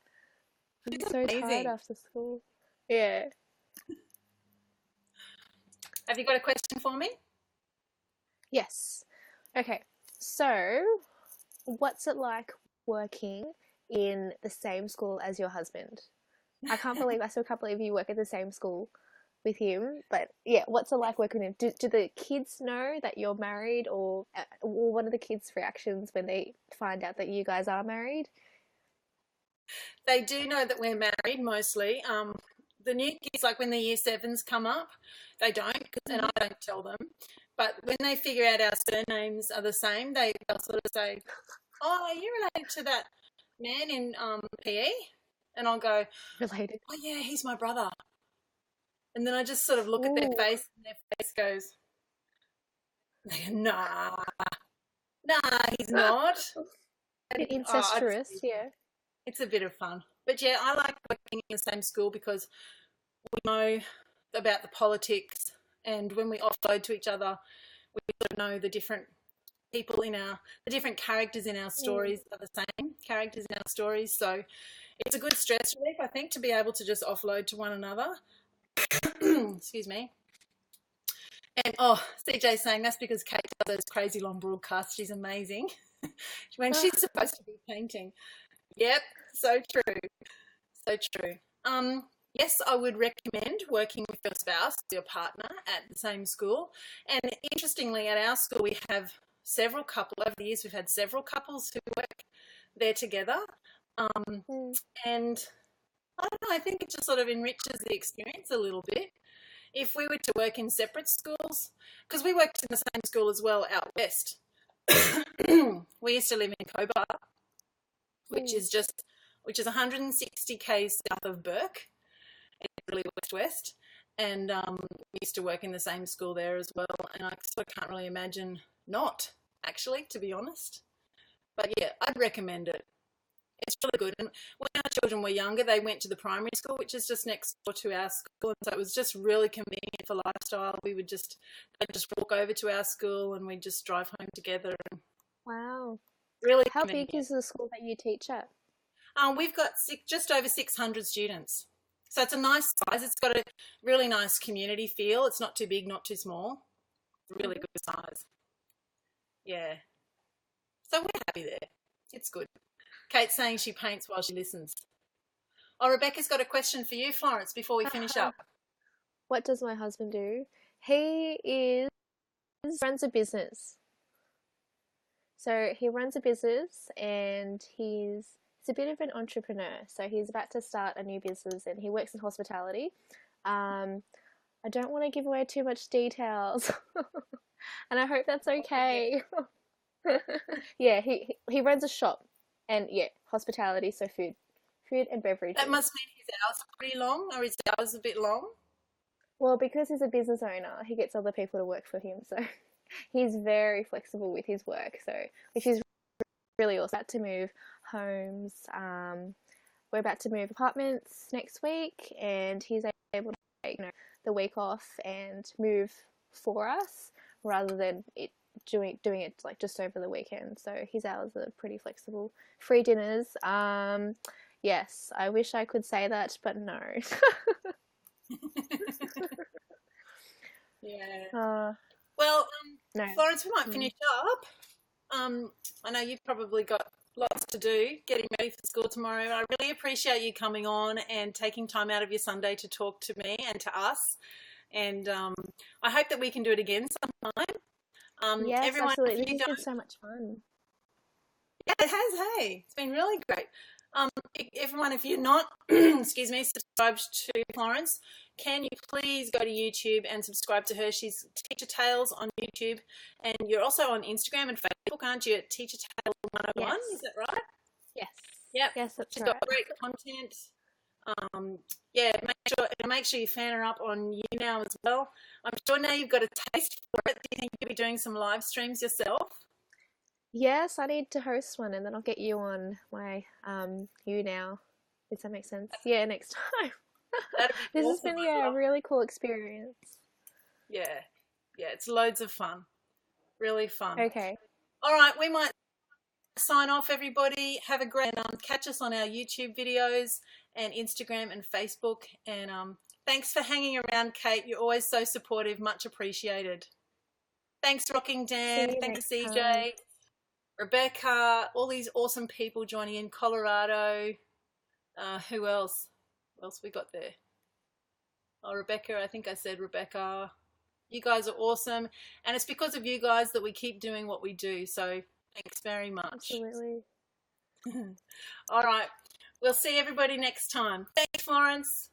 I'm It's so tired amazing. after school. Yeah. Have you got a question for me? Yes. Okay. So, what's it like working in the same school as your husband? I still can't believe you work at the same school with him. But yeah, what's it like working with him? Do the kids know that you're married, or what are the kids' reactions when they find out that you guys are married? They do know that we're married mostly. The new kids, like when the year sevens come up, they don't, and I don't tell them. But when they figure out our surnames are the same, they'll sort of say, "Oh, are you related to that man in PE?" And I'll go, Related. "Oh yeah, he's my brother." And then I just sort of look at their Ooh, face, and their face goes, "Nah, nah, he's not." And, incestuous, yeah. it's a bit of fun. But yeah, I like working in the same school because we know about the politics, and when we offload to each other, we sort of know the different people the different characters in our Mm. stories are the same characters in our stories. So it's a good stress relief, I think, to be able to just offload to one another. Excuse me. And oh, CJ's saying that's because Kate does those crazy long broadcasts. She's amazing. When she's supposed to be painting. Yep, so true. So true. Yes, I would recommend working with your spouse, your partner, at the same school. And interestingly, at our school, we have over the years, we've had several couples who work there together. Mm. And I don't know, I think it just sort of enriches the experience a little bit. If we were to work in separate schools, because we worked in the same school as well out west. We used to live in Cobar, which is 160 k's south of Burke. It's really west. And we used to work in the same school there as well. And I sort of can't really imagine not, actually, to be honest. But yeah, I'd recommend it. It's really good. And when our children were younger, they went to the primary school, which is just next door to our school. And so it was just really convenient for lifestyle. They'd just walk over to our school and we'd just drive home together. And Wow. really How convenient. big is the school that you teach at? We've got just over 600 students. So it's a nice size. It's got a really nice community feel. It's not too big, not too small. It's a really good size. Yeah. So we're happy there. It's good. Kate's saying she paints while she listens. Oh, Rebecca's got a question for you, Florence, before we finish up. What does my husband do? He runs a business. So he runs a business, and he's a bit of an entrepreneur. So he's about to start a new business, and he works in hospitality. I don't want to give away too much details, and I hope that's okay. Yeah, he runs a shop, and yeah, hospitality, so food and beverage. That must mean his hours are pretty long, or his hours a bit long? Well, because he's a business owner, he gets other people to work for him, so he's very flexible with his work, so which is really awesome. We're about to move homes. We're about to move apartments next week, and he's able to take the week off and move for us rather than doing it like just over the weekend. So his hours are pretty flexible. Free dinners. Yes, I wish I could say that, but no. Yeah. Well, no. Florence, we might finish up. I know you've probably got lots to do, getting ready for school tomorrow. I really appreciate you coming on and taking time out of your Sunday to talk to me and to us. And I hope that we can do it again sometime. Yes, everyone, absolutely. This has been so much fun. Yeah, it has, hey. It's been really great. Everyone, if you're not, excuse me, subscribed to Florence, can you please go to YouTube and subscribe to her? She's Teacher Tales on YouTube, and you're also on Instagram and Facebook, aren't you? At Teacher Tales 101, Yes. Is that right? Yes. Yep. Yes, that's She's right. got great content. Yeah, make sure you fan her up on You Now as well. I'm sure now you've got a taste for it. Do you think you'll be doing some live streams yourself? Yes, I need to host one, and then I'll get you on my You Now. Does that make sense? Yeah, next time. This has been a really cool experience. Yeah, it's loads of fun. Really fun. Okay. All right, we might sign off, everybody. Have a great catch us on our YouTube videos and Instagram and Facebook. And thanks for hanging around, Kate. You're always so supportive. Much appreciated. Thanks, Rocking Dan. Thanks, CJ. Rebecca, all these awesome people joining in. Colorado. Who else? What else we got there? Oh, Rebecca. I think I said Rebecca. You guys are awesome. And it's because of you guys that we keep doing what we do. So thanks very much. Absolutely. All right. We'll see everybody next time. Thanks, Florence.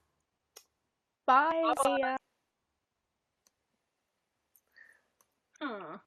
Bye. See ya. Huh.